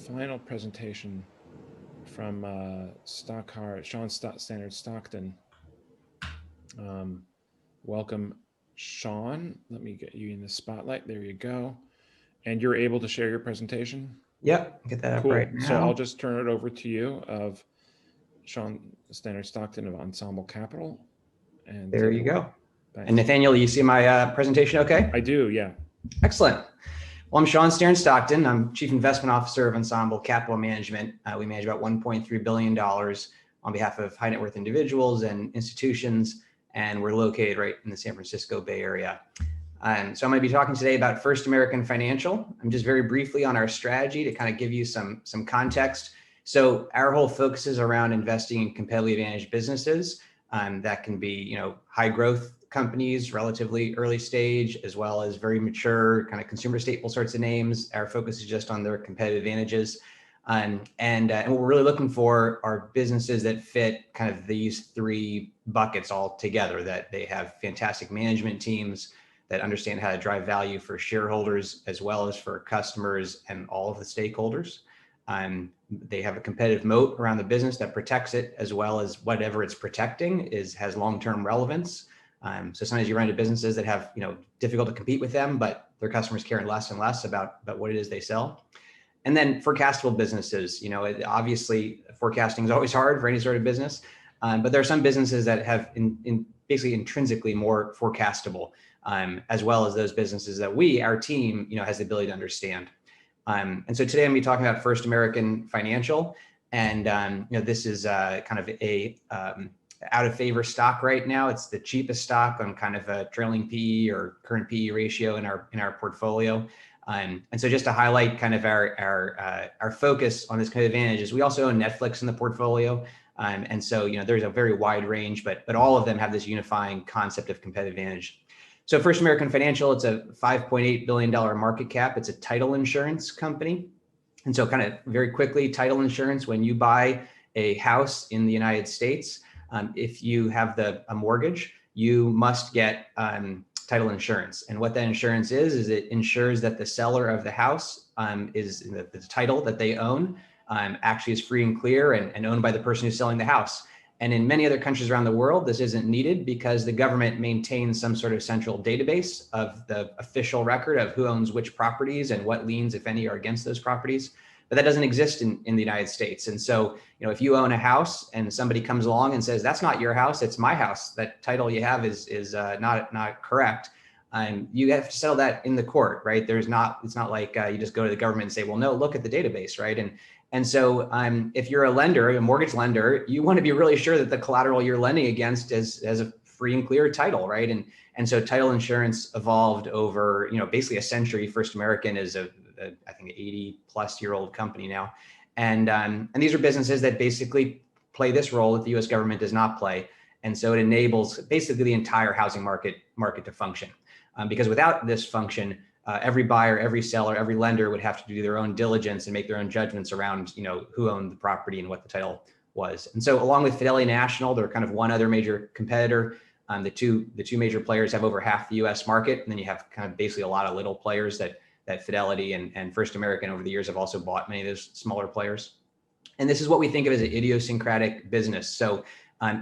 final presentation from Sean Stannard-Stockton. Welcome, Sean. Let me get you in the spotlight. There you go. And you're able to share your presentation? Yep, get that Cool. up right now. So I'll just turn it over to you, of Sean Stannard-Stockton of Ensemble Capital. And there you go. Thanks. And Nathaniel, you see my presentation okay? I do, yeah. Excellent. Well, I'm Sean Stannard-Stockton. I'm Chief Investment Officer of Ensemble Capital Management. We manage about $1.3 billion on behalf of high net worth individuals and institutions, and we're located right in the San Francisco Bay Area. So I'm going to be talking today about First American Financial. I'm just very briefly on our strategy to kind of give you some context. So our whole focus is around investing in competitively advantaged businesses that can be, high growth companies, relatively early stage, as well as very mature kind of consumer staple sorts of names. Our focus is just on their competitive advantages. And what we're really looking for are businesses that fit kind of these three buckets all together, that they have fantastic management teams that understand how to drive value for shareholders as well as for customers and all of the stakeholders. They have a competitive moat around the business that protects it, as well as whatever it's protecting has long-term relevance. So sometimes you run into businesses that have, difficult to compete with them, but their customers care less and less about what it is they sell. And then forecastable businesses, obviously forecasting is always hard for any sort of business, but there are some businesses that have basically intrinsically more forecastable, as well as those businesses that our team, has the ability to understand. And so today I'm going to be talking about First American Financial, and this is kind of a out of favor stock right now. It's the cheapest stock on kind of a trailing PE or current PE ratio in our portfolio. And so just to highlight kind of our focus on this kind of advantage is we also own Netflix in the portfolio. And so, there's a very wide range, but all of them have this unifying concept of competitive advantage. So First American Financial, it's a $5.8 billion market cap. It's a title insurance company. And so kind of very quickly, title insurance, when you buy a house in the United States, if you have a mortgage, you must get title insurance. And what that insurance is it ensures that the seller of the house is the title that they own actually is free and clear and owned by the person who's selling the house. And in many other countries around the world, this isn't needed because the government maintains some sort of central database of the official record of who owns which properties and what liens, if any, are against those properties. But that doesn't exist in the United States. And so, if you own a house and somebody comes along and says, that's not your house, it's my house, that title you have is not correct, you have to settle that in the court, right? It's not like you just go to the government and say, well, no, look at the database, right? And so if you're a lender, a mortgage lender, you want to be really sure that the collateral you're lending against has a free and clear title, right? And so title insurance evolved over, basically a century. First American is I think 80-plus-year-old company now. And these are businesses that basically play this role that the US government does not play. And so it enables basically the entire housing market to function. Because without this function, every buyer, every seller, every lender would have to do their own diligence and make their own judgments around, who owned the property and what the title was. And so along with Fidelity National, they're kind of one other major competitor. The two major players have over half the US market. And then you have kind of basically a lot of little players that Fidelity and First American over the years have also bought many of those smaller players. And this is what we think of as an idiosyncratic business. So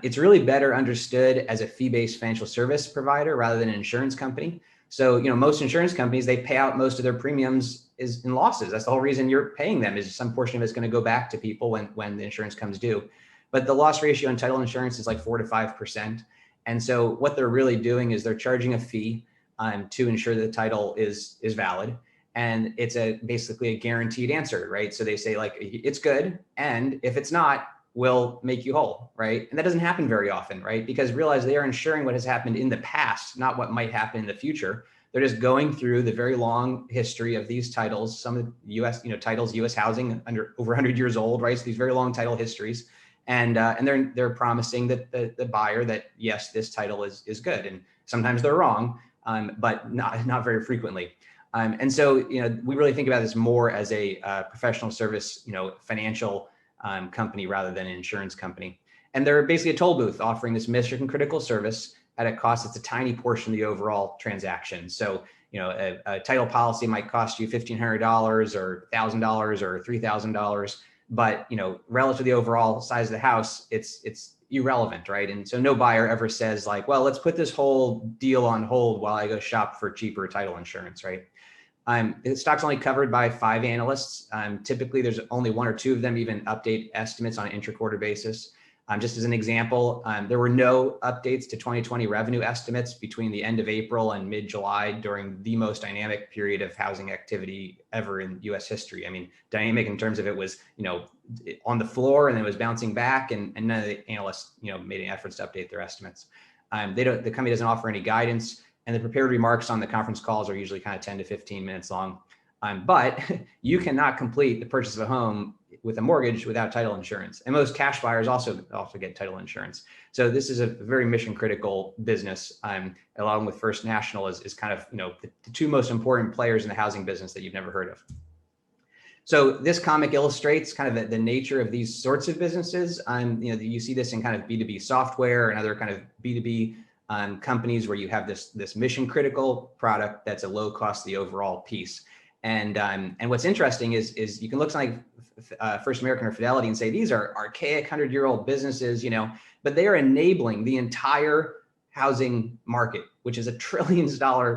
it's really better understood as a fee-based financial service provider rather than an insurance company. So, most insurance companies, they pay out most of their premiums is in losses. That's the whole reason you're paying them, is some portion of it's going to go back to people when the insurance comes due. But the loss ratio in title insurance is like 4 to 5%. And so what they're really doing is they're charging a fee to ensure that the title is valid. And it's basically a guaranteed answer, right? So they say like, it's good. And if it's not, we'll make you whole, right? And that doesn't happen very often, right? Because realize they are insuring what has happened in the past, not what might happen in the future. They're just going through the very long history of these titles, some of the US, titles, US housing under over 100 years old, right? So these very long title histories. And they're promising that the buyer that, yes, this title is good. And sometimes they're wrong, but not very frequently. And so, we really think about this more as a professional service, financial company rather than an insurance company. And they're basically a toll booth offering this mission critical service at a cost that's a tiny portion of the overall transaction. So, a title policy might cost you $1,500 or $1,000 or $3,000, but relative to the overall size of the house, it's irrelevant, right? And so no buyer ever says like, well, let's put this whole deal on hold while I go shop for cheaper title insurance, right? The stock's only covered by 5 analysts. Typically, there's only 1 or 2 of them even update estimates on an intra-quarter basis. Just as an example, there were no updates to 2020 revenue estimates between the end of April and mid-July during the most dynamic period of housing activity ever in U.S. history. I mean, dynamic in terms of it was, on the floor and then it was bouncing back, and none of the analysts, made any efforts to update their estimates. The company doesn't offer any guidance, and the prepared remarks on the conference calls are usually kind of 10 to 15 minutes long. But you cannot complete the purchase of a home with a mortgage without title insurance. And most cash buyers also get title insurance. So this is a very mission critical business. Along with First National is kind of, the 2 most important players in the housing business that you've never heard of. So this comic illustrates kind of the nature of these sorts of businesses. You see this in kind of B2B software and other kind of B2B companies where you have this mission critical product that's a low cost, the overall piece. And what's interesting is you can look something like First American or Fidelity and say, these are archaic 100-year-old businesses, but they are enabling the entire housing market, which is $1 trillion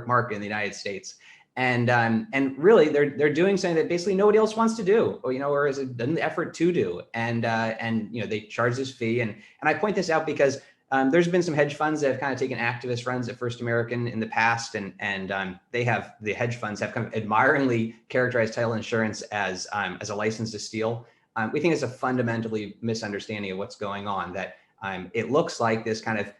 market in the United States. And really they're doing something that basically nobody else wants to do, or is an effort to do. And they charge this fee. And I point this out because there's been some hedge funds that have kind of taken activist runs at First American in the past, and the hedge funds have kind of admiringly characterized title insurance as a license to steal. We think it's a fundamentally misunderstanding of what's going on. That it looks like this kind of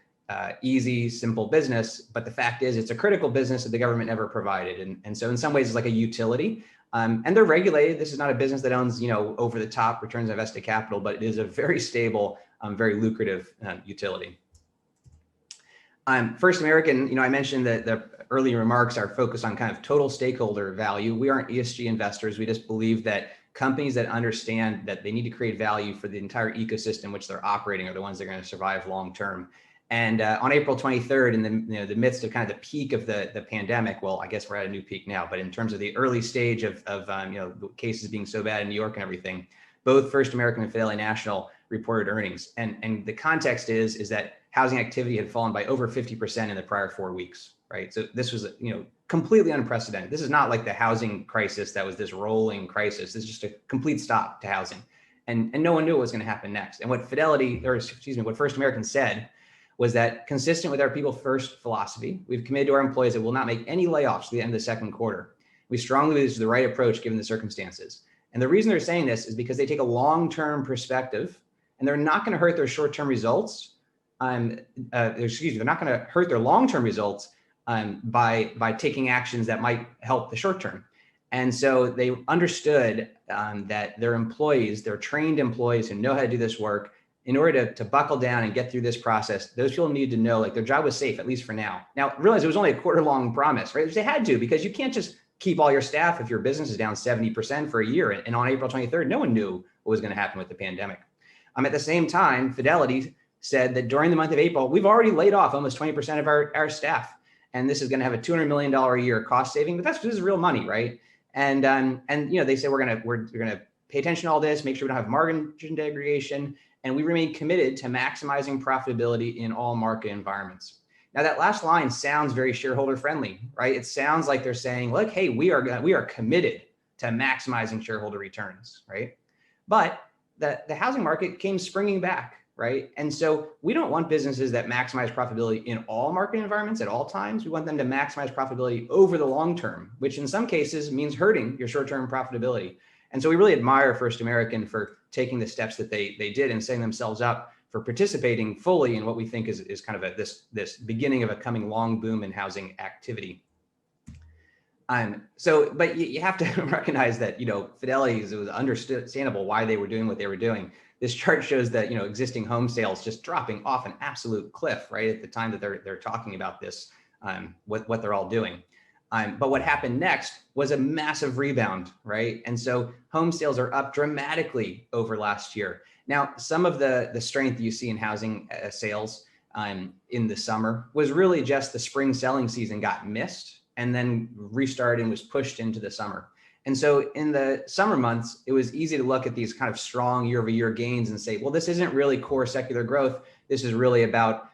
easy, simple business, but the fact is it's a critical business that the government never provided, and so in some ways it's like a utility. And they're regulated. This is not a business that owns over the top returns on invested capital, but it is a very stable, very lucrative utility. First American, I mentioned that the early remarks are focused on kind of total stakeholder value. We aren't ESG investors. We just believe that companies that understand that they need to create value for the entire ecosystem which they're operating are the ones that are going to survive long term. And on April 23rd, in the midst of kind of the peak of the pandemic, well, I guess we're at a new peak now, but in terms of the early stage of the cases being so bad in New York and everything, both First American and Fidelity National reported earnings. And the context is that housing activity had fallen by over 50% in the prior 4 weeks, right? So this was, completely unprecedented. This is not like the housing crisis that was this rolling crisis. This is just a complete stop to housing. And no one knew what was going to happen next. And what what First American said was that, consistent with our people first philosophy, we've committed to our employees that we'll not make any layoffs at the end of the second quarter. We strongly believe this is the right approach given the circumstances. And the reason they're saying this is because they take a long-term perspective, and they're not going to hurt their short-term results. They're not going to hurt their long-term results by taking actions that might help the short term. And so they understood that their employees, their trained employees who know how to do this work, in order to buckle down and get through this process, those people need to know like their job was safe, at least for now. Now, realize it was only a quarter-long promise, right? They had to, because you can't just keep all your staff if your business is down 70% for a year. And on April 23rd, no one knew what was going to happen with the pandemic. At the same time, Fidelity said that during the month of April, we've already laid off almost 20% of our staff. And this is going to have a $200 million a year cost saving, but this is real money, right? And they said we're going to pay attention to all this, make sure we don't have margin degradation, and we remain committed to maximizing profitability in all market environments. Now, that last line sounds very shareholder friendly, right? It sounds like they're saying, look, hey, we are committed to maximizing shareholder returns, right? But the housing market came springing back, right? And so we don't want businesses that maximize profitability in all market environments at all times. We want them to maximize profitability over the long term, which in some cases means hurting your short-term profitability. And so we really admire First American for taking the steps that they did and setting themselves up for participating fully in what we think is kind of this beginning of a coming long boom in housing activity. But you have to recognize that, Fidelity, it was understandable why they were doing what they were doing. This chart shows that, existing home sales just dropping off an absolute cliff, right, at the time that they're talking about this, what they're all doing. But what happened next was a massive rebound, right? And so home sales are up dramatically over last year. Now, some of the strength you see in housing sales in the summer was really just the spring selling season got missed. and then restarted and was pushed into the summer. And so in the summer months, it was easy to look at these kind of strong year-over-year gains and say, well, this isn't really core secular growth. This is really about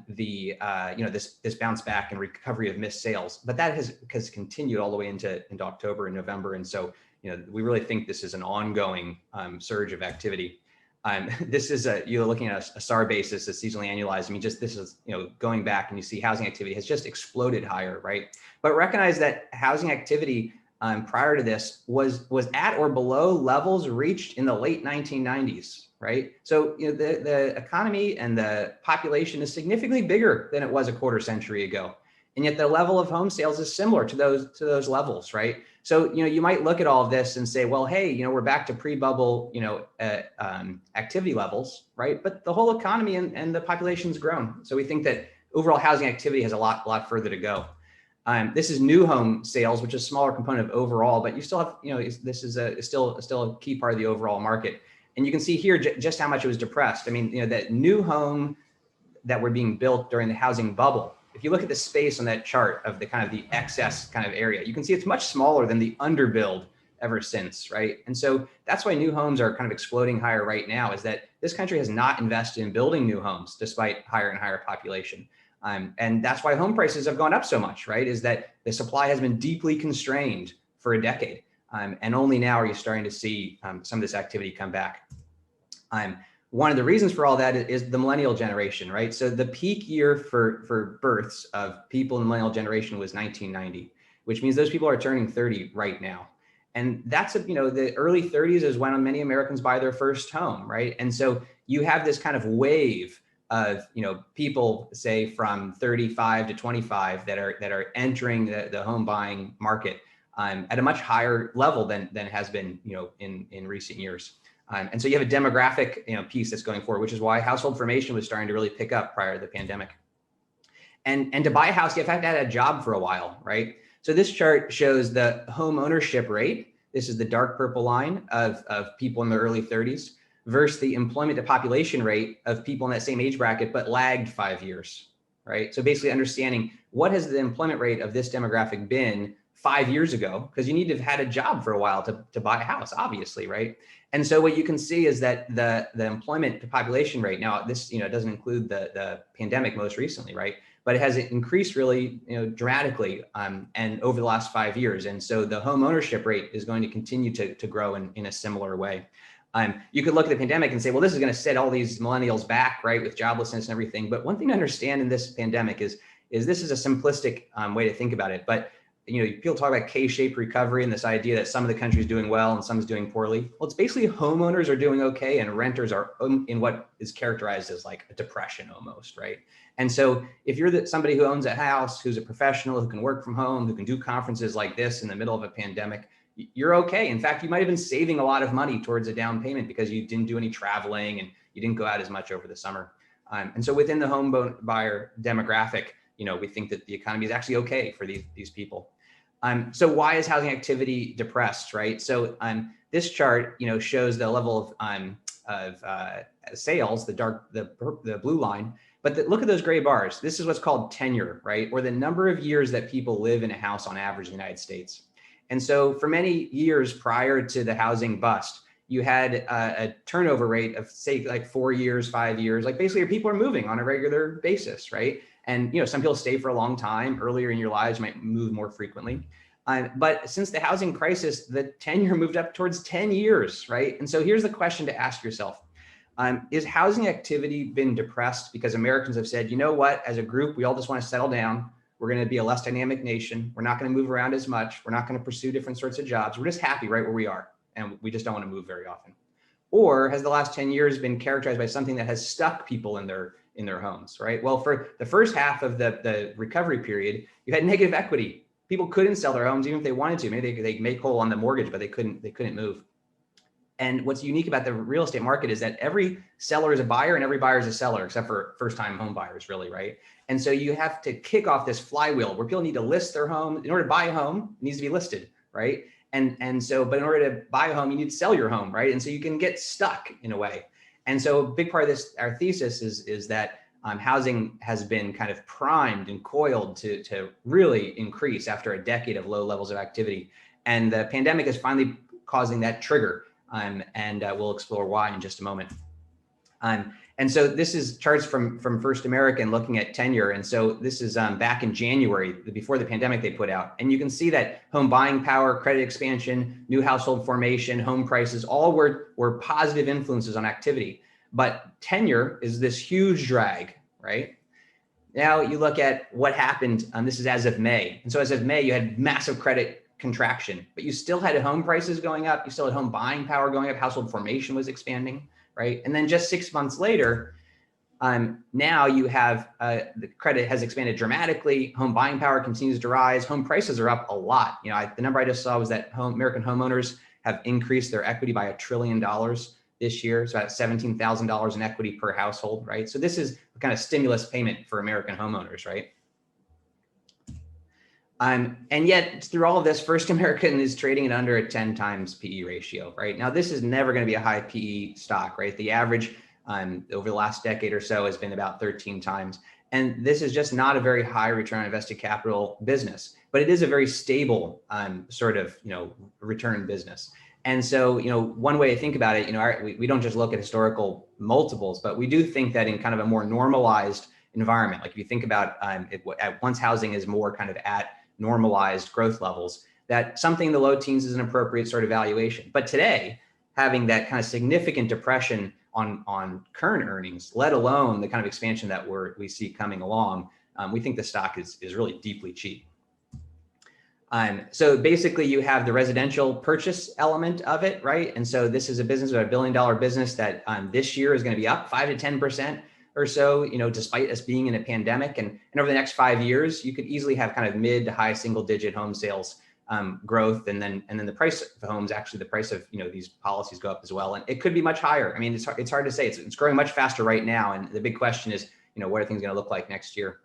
this bounce back and recovery of missed sales. But that has continued all the way into October and November. And so, we really think this is an ongoing surge of activity. This is you're looking at a SAR basis, a seasonally annualized. I mean, just this is, going back, and you see housing activity has just exploded higher, right? But recognize that housing activity prior to this was at or below levels reached in the late 1990s, right? So, the economy and the population is significantly bigger than it was a quarter century ago. And yet the level of home sales is similar to those levels, right? So, you might look at all of this and say, well, hey, we're back to pre-bubble, activity levels, right? But the whole economy and the population's grown. So we think that overall housing activity has a lot further to go. This is new home sales, which is a smaller component of overall, but you still have, this is still a key part of the overall market. And you can see here just how much it was depressed. I mean, that new home that were being built during the housing bubble, if you look at the space on that chart of the excess kind of area, you can see it's much smaller than the underbuild ever since, right? And so that's why new homes are kind of exploding higher right now, is that this country has not invested in building new homes despite higher and higher population. And that's why home prices have gone up so much, right? Is that the supply has been deeply constrained for a decade. And only now are you starting to see some of this activity come back. One of the reasons for all that is the millennial generation, right? So the peak year for births of people in the millennial generation was 1990, which means those people are turning 30 right now. And that's, the early 30s is when many Americans buy their first home, right? And so you have this kind of wave of, people, say, from 35 to 25 that are entering the home buying market at a much higher level than has been, in recent years. And so you have a demographic, piece that's going forward, which is why household formation was starting to really pick up prior to the pandemic. And to buy a house, you have to have a job for a while, right? So this chart shows the home ownership rate. This is the dark purple line of people in the early 30s versus the employment to population rate of people in that same age bracket, but lagged 5 years, right? So basically understanding what has the employment rate of this demographic been 5 years ago, because you need to have had a job for a while to buy a house, obviously, right? And so what you can see is that the employment to population rate, now this, doesn't include the pandemic most recently, right? But it has increased really, dramatically and over the last 5 years. And so the home ownership rate is going to continue to grow in a similar way. You could look at the pandemic and say, well, this is going to set all these millennials back, right, with joblessness and everything. But one thing to understand in this pandemic is this is a simplistic way to think about it. But people talk about K-shaped recovery and this idea that some of the country is doing well and some is doing poorly. Well, it's basically homeowners are doing okay and renters are in what is characterized as like a depression almost, right? And so if you're somebody who owns a house, who's a professional, who can work from home, who can do conferences like this in the middle of a pandemic, you're okay. In fact, you might have been saving a lot of money towards a down payment because you didn't do any traveling and you didn't go out as much over the summer. And so within the home buyer demographic, we think that the economy is actually okay for these people. So why is housing activity depressed, right? So this chart, shows the level of sales, the blue line, but look at those gray bars. This is what's called tenure, right? Or the number of years that people live in a house on average in the United States. And so for many years prior to the housing bust, you had a turnover rate of, say, like 4 years, 5 years, like basically people are moving on a regular basis, right? And, some people stay for a long time. Earlier in your lives, you might move more frequently. But since the housing crisis, the tenure moved up towards 10 years, right? And so here's the question to ask yourself. Is housing activity been depressed because Americans have said, you know what, as a group, we all just want to settle down. We're going to be a less dynamic nation. We're not going to move around as much. We're not going to pursue different sorts of jobs. We're just happy right where we are. And we just don't want to move very often. Or has the last 10 years been characterized by something that has stuck people in their homes, right? Well, for the first half of the recovery period, you had negative equity. People couldn't sell their homes even if they wanted to. Maybe they make whole on the mortgage, but they couldn't move. And what's unique about the real estate market is that every seller is a buyer and every buyer is a seller, except for first-time home buyers, really, right? And so you have to kick off this flywheel where people need to list their home. In order to buy a home, it needs to be listed, right? And so, but in order to buy a home, you need to sell your home, right? And so you can get stuck in a way. And so a big part of this, our thesis is that housing has been kind of primed and coiled to really increase after a decade of low levels of activity. And the pandemic is finally causing that trigger. And we'll explore why in just a moment. And so this is charts from First American looking at tenure. And so this is back in January, before the pandemic they put out. And you can see that home buying power, credit expansion, new household formation, home prices, all were positive influences on activity. But tenure is this huge drag, right? Now you look at what happened, this is as of May. And so as of May, you had massive credit contraction, but you still had home prices going up. You still had home buying power going up. Household formation was expanding. Right. And then just 6 months later, now you have the credit has expanded dramatically. Home buying power continues to rise. Home prices are up a lot. The number I just saw was that American homeowners have increased their equity by $1 trillion this year. So about $17,000 in equity per household. Right. So this is a kind of stimulus payment for American homeowners. Right. And yet through all of this, First American is trading at under a 10 times PE ratio, right? Now, this is never going to be a high PE stock, right? The average over the last decade or so has been about 13 times. And this is just not a very high return on invested capital business, but it is a very stable sort of, return business. And so, one way to think about it, we don't just look at historical multiples, but we do think that in kind of a more normalized environment, like if you think about once housing is more kind of at normalized growth levels, that something in the low teens is an appropriate sort of valuation. But today, having that kind of significant depression on current earnings, let alone the kind of expansion that we see coming along, we think the stock is really deeply cheap. So basically you have the residential purchase element of it, right? And so this is a business, a $1 billion business that this year is going to be up 5 to 10% or so, despite us being in a pandemic. And over the next 5 years, you could easily have kind of mid to high single digit home sales growth. And then the price of homes, actually the price of, these policies go up as well. And it could be much higher. I mean, it's hard to say. It's growing much faster right now. And the big question is, what are things going to look like next year?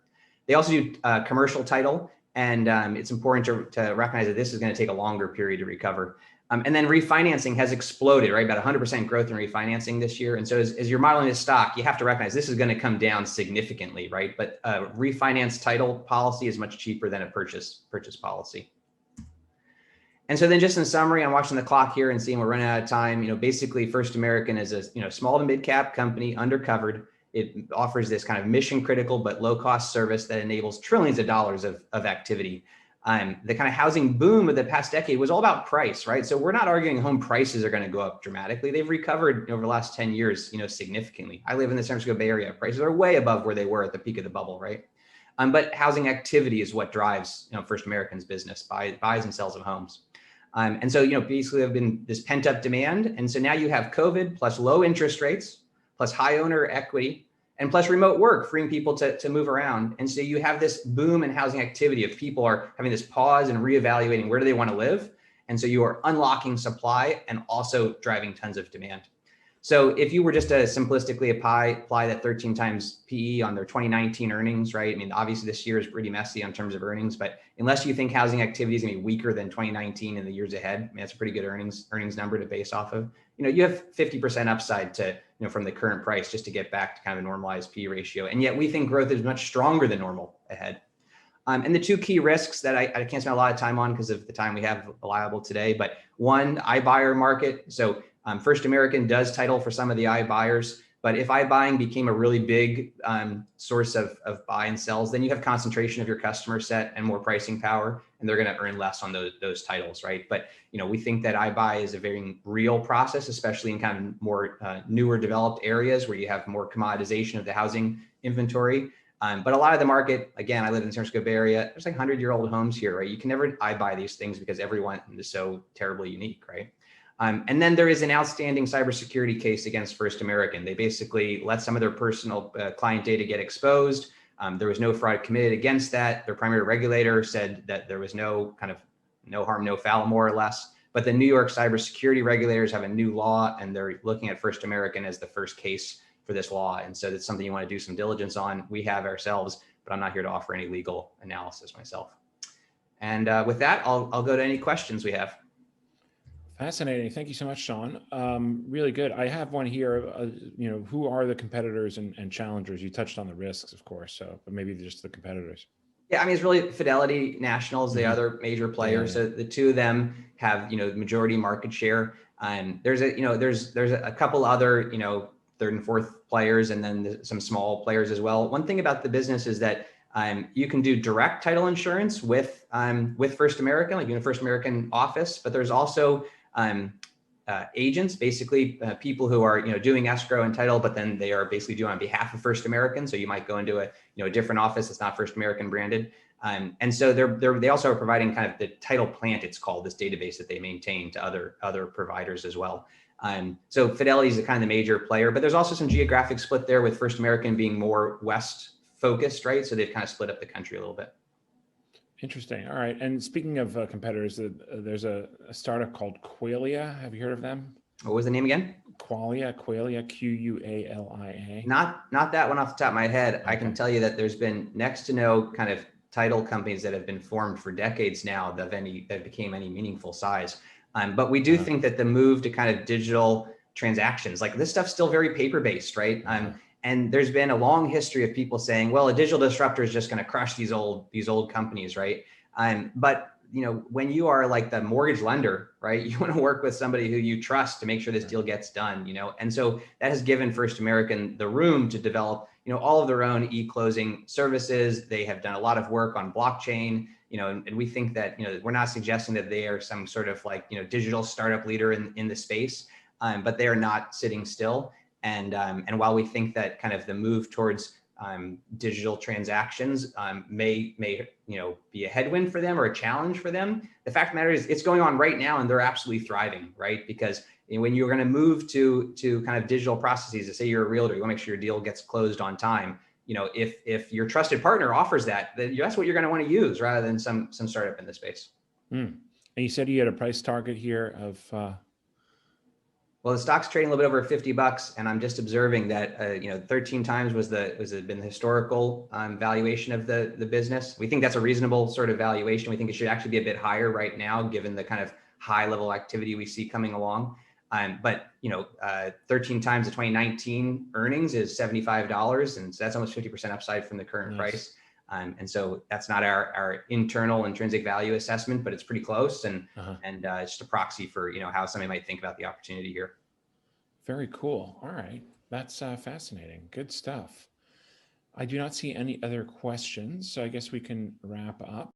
They also do commercial title. And it's important to recognize that this is going to take a longer period to recover. And then refinancing has exploded, right? About 100% growth in refinancing this year. And so as you're modeling this stock, you have to recognize this is going to come down significantly, right? But refinance title policy is much cheaper than a purchase policy. And so then just in summary, I'm watching the clock here and seeing we're running out of time. Basically First American is a small to mid cap company, undercovered. It offers this kind of mission critical but low cost service that enables trillions of dollars of activity. The kind of housing boom of the past decade was all about price, right? So we're not arguing home prices are going to go up dramatically. They've recovered over the last 10 years, significantly. I live in the San Francisco Bay Area. Prices are way above where they were at the peak of the bubble, right? But housing activity is what drives, First American's business, buys and sells of homes. And so, basically there have been this pent up demand. And so now you have COVID plus low interest rates, plus high owner equity, and plus remote work, freeing people to move around. And so you have this boom in housing activity of people are having this pause and reevaluating where do they want to live. And so you are unlocking supply and also driving tons of demand. So if you were just to simplistically apply that 13 times PE on their 2019 earnings, right? I mean, obviously this year is pretty messy in terms of earnings, but unless you think housing activity is going to be weaker than 2019 in the years ahead, I mean, that's a pretty good earnings number to base off of. You have 50% upside to, from the current price just to get back to kind of a normalized PE ratio. And yet we think growth is much stronger than normal ahead. And the two key risks that I can't spend a lot of time on because of the time we have allowable today, but one, iBuyer market. So First American does title for some of the iBuyers, but if iBuying became a really big source of buy and sells, then you have concentration of your customer set and more pricing power, and they're going to earn less on those titles, right? But we think that iBuy is a very real process, especially in kind of more newer developed areas where you have more commoditization of the housing inventory. But a lot of the market, again, I live in the San Francisco Bay Area. There's like 100-year-old homes here, right? You can never iBuy these things because everyone is so terribly unique, right? And then there is an outstanding cybersecurity case against First American. They basically let some of their personal client data get exposed. There was no fraud committed against that. Their primary regulator said that there was no harm, no foul, more or less. But the New York cybersecurity regulators have a new law, and they're looking at First American as the first case for this law. And so that's something you want to do some diligence on. We have ourselves, but I'm not here to offer any legal analysis myself. And with that, I'll go to any questions we have. Fascinating. Thank you so much, Sean. Really good. I have one here. Who are the competitors and challengers? You touched on the risks, of course, but maybe just the competitors. Yeah, I mean, it's really Fidelity, Nationals, the other major players. Yeah. So the two of them have, majority market share. There's a couple other, third and fourth players, and then some small players as well. One thing about the business is that you can do direct title insurance with First American, like in a First American office, but there's also agents, basically people who are doing escrow and title, but then they are basically doing on behalf of First American. So you might go into a different office that's not First American branded, and so they also are providing kind of the title plant, it's called, this database that they maintain to other providers as well. So Fidelity is kind of the major player, but there's also some geographic split there, with First American being more West focused, right? So they've kind of split up the country a little bit. Interesting. All right. And speaking of competitors, there's a startup called Qualia. Have you heard of them? What was the name again? Qualia, Qualia. Not that one off the top of my head. Okay. I can tell you that there's been next to no kind of title companies that have been formed for decades now that became any meaningful size. But we do think that the move to kind of digital transactions, like this stuff's still very paper-based, right? And there's been a long history of people saying, well, a digital disruptor is just going to crush these old companies, right? But when you are like the mortgage lender, right, you want to work with somebody who you trust to make sure this deal gets done, and so that has given First American the room to develop, all of their own e-closing services. They have done a lot of work on blockchain, and we think that, we're not suggesting that they are some sort of like, digital startup leader in the space, but they are not sitting still. And while we think that kind of the move towards digital transactions may be a headwind for them or a challenge for them, the fact of the matter is it's going on right now, and they're absolutely thriving, right? Because when you're going to move to kind of digital processes, to say you're a realtor, you want to make sure your deal gets closed on time. If your trusted partner offers that, then that's what you're going to want to use, rather than some startup in the space. And you said you had a price target here of. Well, the stock's trading a little bit over $50, and I'm just observing that 13 times been the historical valuation of the business. We think that's a reasonable sort of valuation. We think it should actually be a bit higher right now, given the kind of high level activity we see coming along. But 13 times the 2019 earnings is $75, and so that's almost 50% upside from the current price. And so that's not our internal intrinsic value assessment, but it's pretty close, and it's just a proxy for how somebody might think about the opportunity here. Very cool. All right, that's fascinating. Good stuff. I do not see any other questions, so I guess we can wrap up.